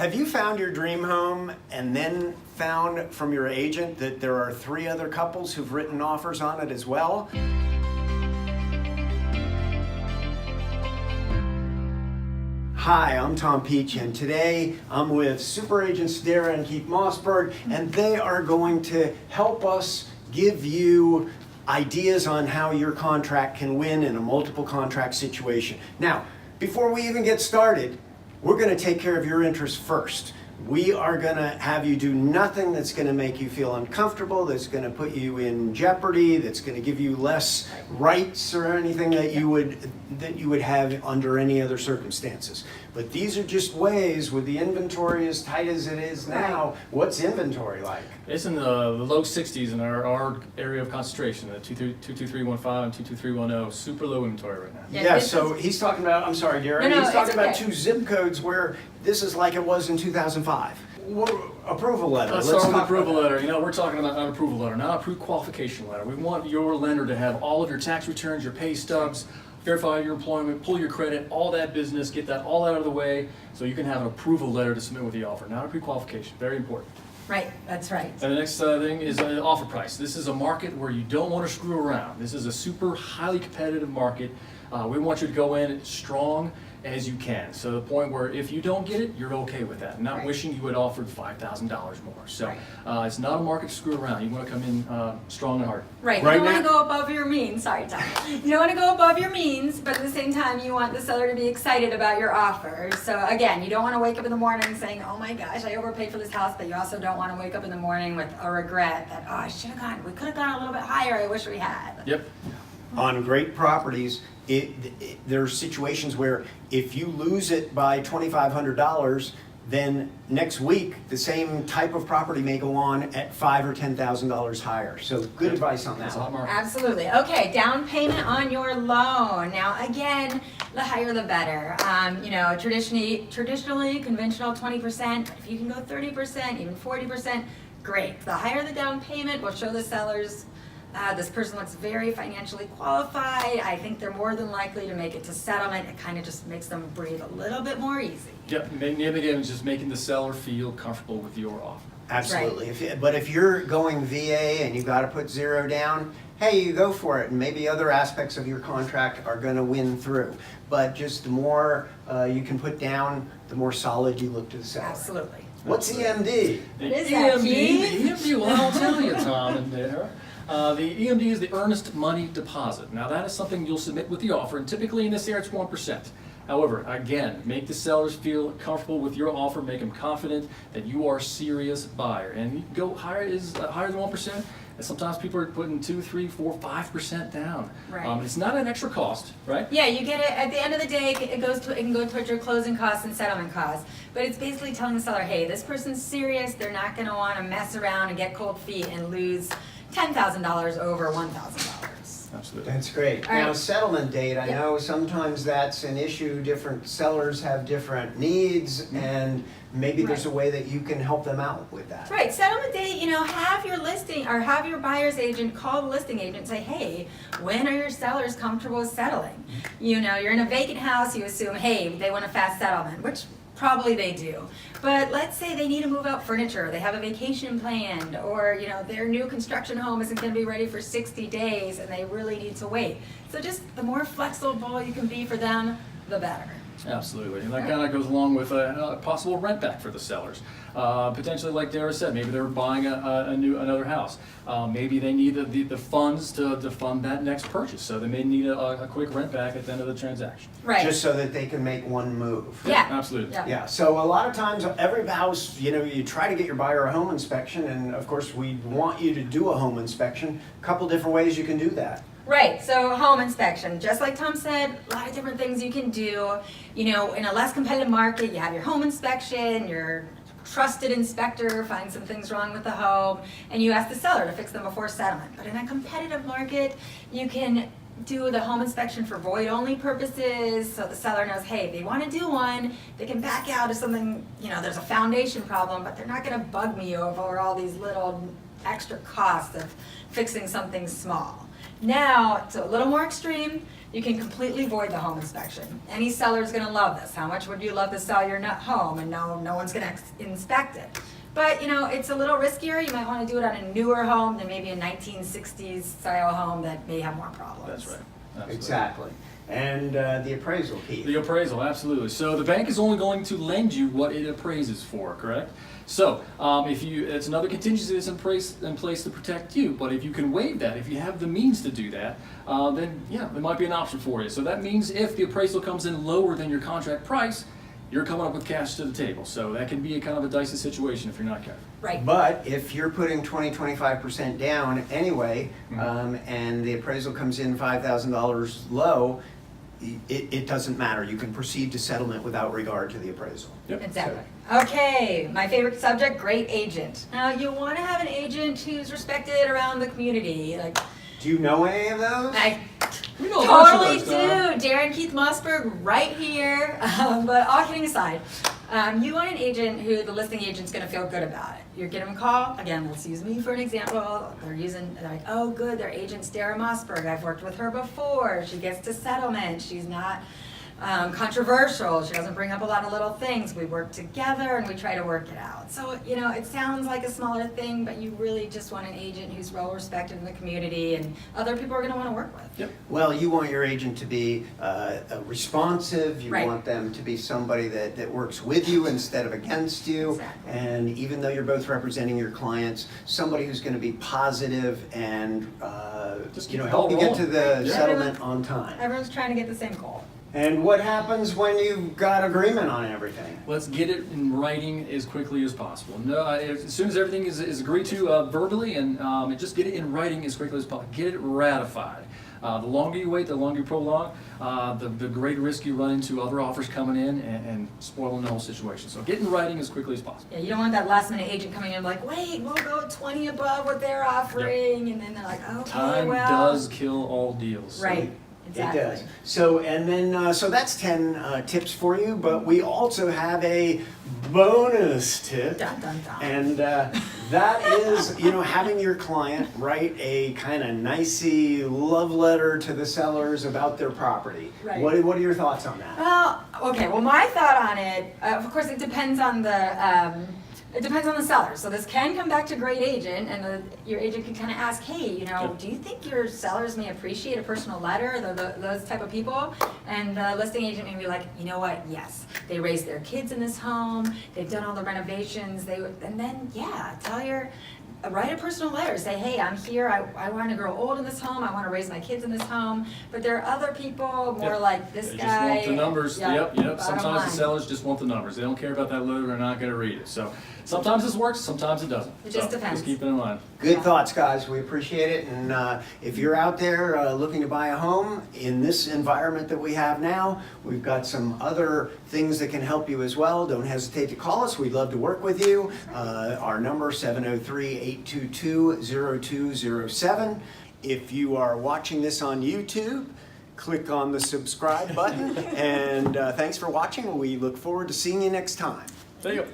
Have you found your dream home and then found from your agent that there are 3 other couples who've written offers on it as well? Hi, I'm Tom Peach, and today I'm with super agents Dara and Keith Mossberg, and they are going to help us give you ideas on how your contract can win in a multiple contract situation. Now, before we even get started, we're going to take care of your interests first. We are going to have you do nothing that's going to make you feel uncomfortable, that's going to put you in jeopardy, that's going to give you less rights or anything that you would have under any other circumstances. But these are just ways, with the inventory as tight as it is now, what's inventory like? It's in the low 60s in our area of concentration, 22315 and 22310, super low inventory right now. Yeah, so he's talking about, I'm sorry, Gary, he's talking about 2 zip codes where this is like it was in 2005. Approval letter. Let's start with the approval letter. You know, we're talking about an approval letter, not an approved qualification letter. We want your lender to have all of your tax returns, your pay stubs, verify your employment, pull your credit, all that business, get that all out of the way so you can have an approval letter to submit with the offer, not a pre-qualification. Very important. Right, that's right. And the next thing is offer price. This is a market where you don't want to screw around. This is a super highly competitive market. We want you to go in strong as you can. So the point where if you don't get it, you're okay with that. Not wishing you had offered $5,000 more. So it's not a market to screw around. You want to come in strong and hard. Right, you don't want to go above your means. Sorry, Tom. You don't want to go above your means, but at the same time, you want the seller to be excited about your offer. So again, you don't want to wake up in the morning saying, oh my gosh, I overpaid for this house, but you also don't want to wake up in the morning with a regret that, oh, I should have gone, we could have gone a little bit higher, I wish we had. Yep. On great properties, there are situations where if you lose it by $2,500, then next week the same type of property may go on at $5,000 or $10,000 higher. So good advice on that. Absolutely. Okay, down payment on your loan. Now again, the higher the better. You know, traditionally conventional 20%, but if you can go 30%, even 40%, great. The higher the down payment will show the sellers this person looks very financially qualified. I think they're more than likely to make it to settlement. It kind of just makes them breathe a little bit more easy. Yep, maybe again, just making the seller feel comfortable with your offer. Absolutely. Right. But if you're going VA and you've got to put 0 down, hey, you go for it. And maybe other aspects of your contract are going to win through. But just the more you can put down, the more solid you look to the seller. Absolutely. What's EMD? What is that, Keith? The EMD, well, I'll tell you, Tom and Dara. The EMD is the Earnest Money Deposit. Now that is something you'll submit with the offer, and typically in this area it's 1%. However, again, make the sellers feel comfortable with your offer, make them confident that you are a serious buyer. And you can go higher than 1%, and sometimes people are putting 2, 3, 4, 5% down. Right. It's not an extra cost, right? Yeah, you get it at the end of the day. It can go towards your closing costs and settlement costs. But it's basically telling the seller, hey, this person's serious. They're not going to want to mess around and get cold feet and lose $10,000 over $1,000. Absolutely. That's great. All right. Now, settlement date, I know sometimes that's an issue. Different sellers have different needs, and maybe there's a way that you can help them out with that. Right, settlement date, you know, have your listing or have your buyer's agent call the listing agent and say, hey, when are your sellers comfortable with settling? You know, you're in a vacant house, you assume, hey, they want a fast settlement, which probably they do. But let's say they need to move out furniture, they have a vacation planned, or you know their new construction home isn't going to be ready for 60 days and they really need to wait. So just the more flexible you can be for them, the better. Absolutely, and that kind of goes along with a possible rent back for the sellers. Potentially, like Dara said, maybe they're buying another house. Maybe they need the funds to fund that next purchase, so they may need a quick rent back at the end of the transaction. Right. Just so that they can make one move. Yeah. Absolutely. Yeah, so a lot of times, every house, you know, you try to get your buyer a home inspection, and of course we want you to do a home inspection. A couple different ways you can do that. Right, so home inspection, just like Tom said, a lot of different things you can do. You know, in a less competitive market, you have your home inspection, your trusted inspector finds some things wrong with the home, and you ask the seller to fix them before settlement. But in a competitive market, you can do the home inspection for void-only purposes, so the seller knows, hey, they want to do one, they can back out if something, you know, there's a foundation problem, but they're not going to bug me over all these little extra costs of fixing something small. Now, it's a little more extreme. you can completely void the home inspection. Any seller's gonna love this. How much would you love to sell your home and no one's gonna inspect it? But, you know, it's a little riskier. You might wanna do it on a newer home than maybe a 1960s style home that may have more problems. That's right. Absolutely. Exactly. And the appraisal, Keith. The appraisal, absolutely. So the bank is only going to lend you what it appraises for, correct? So it's another contingency that's in place to protect you, but if you can waive that, if you have the means to do that, then yeah, there might be an option for you. So that means if the appraisal comes in lower than your contract price, you're coming up with cash to the table. So that can be a kind of a dicey situation if you're not careful. Right. But if you're putting 20-25% down anyway, and the appraisal comes in $5,000 low, it doesn't matter. You can proceed to settlement without regard to the appraisal. Yep. Exactly. Okay, my favorite subject, great agent. Now, you want to have an agent who's respected around the community. Like, Do you know any of those? I We know a bunch of totally those, do. Darren Keith Mossberg right here. But all kidding aside, you want an agent who the listing agent's going to feel good about it. You're giving them a call. Again, let's use me for an example. They're like, oh, good, their agent's Darren Mossberg. I've worked with her before. She gets to settlement. She's not controversial. She doesn't bring up a lot of little things. We work together and we try to work it out. So, you know, it sounds like a smaller thing, but you really just want an agent who's well respected in the community and other people are going to want to work with. Yep. Well, you want your agent to be responsive. You Right. want them to be somebody that works with you instead of against you. Exactly. And even though you're both representing your clients, somebody who's going to be positive and Just you know, keep the help you ball get to the rolling. Yeah. settlement on time. Everyone's trying to get the same goal. And what happens when you've got agreement on everything? Let's get it in writing as quickly as possible. No, as soon as everything is agreed to verbally, and just get it in writing as quickly as possible. Get it ratified. The longer you wait, the longer you prolong, the greater risk you run into other offers coming in and spoiling the whole situation. So get in writing as quickly as possible. Yeah, you don't want that last minute agent coming in like, wait, we'll go 20 above what they're offering, and then they're like, okay, Time well. does kill all deals. So Right, exactly. It does. So, and then, so that's 10 tips for you, but we also have a bonus tip. Dun, dun, dun. And that is, you know, having your client write a kind of nicey love letter to the sellers about their property. Right. What are your thoughts on that? Well, okay. Well, my thought on it, of course, it depends on the seller. So this can come back to great agent, and your agent can kind of ask, hey, you know, Yep. do you think your sellers may appreciate a personal letter? Those type of people, and the listing agent may be like, you know what? Yes, they raised their kids in this home. They've done all the renovations. And then write a personal letter. Say, hey, I'm here. I want to grow old in this home. I want to raise my kids in this home. But there are other people more Yep. like this They guy. just want the numbers. Yep. bottom Sometimes line. the sellers just want the numbers. They don't care about that letter. They're not going to read it. So sometimes this works. Sometimes it doesn't. It just So depends. Just keep it in mind. Good Yeah. thoughts, guys. We appreciate it. And if you're out there looking to buy a home in this environment that we have now, we've got some other things that can help you as well. Don't hesitate to call us. We'd love to work with you. Our number 703-822-0207. If you are watching this on YouTube, click on the subscribe button. And thanks for watching. We look forward to seeing you next time. There you go.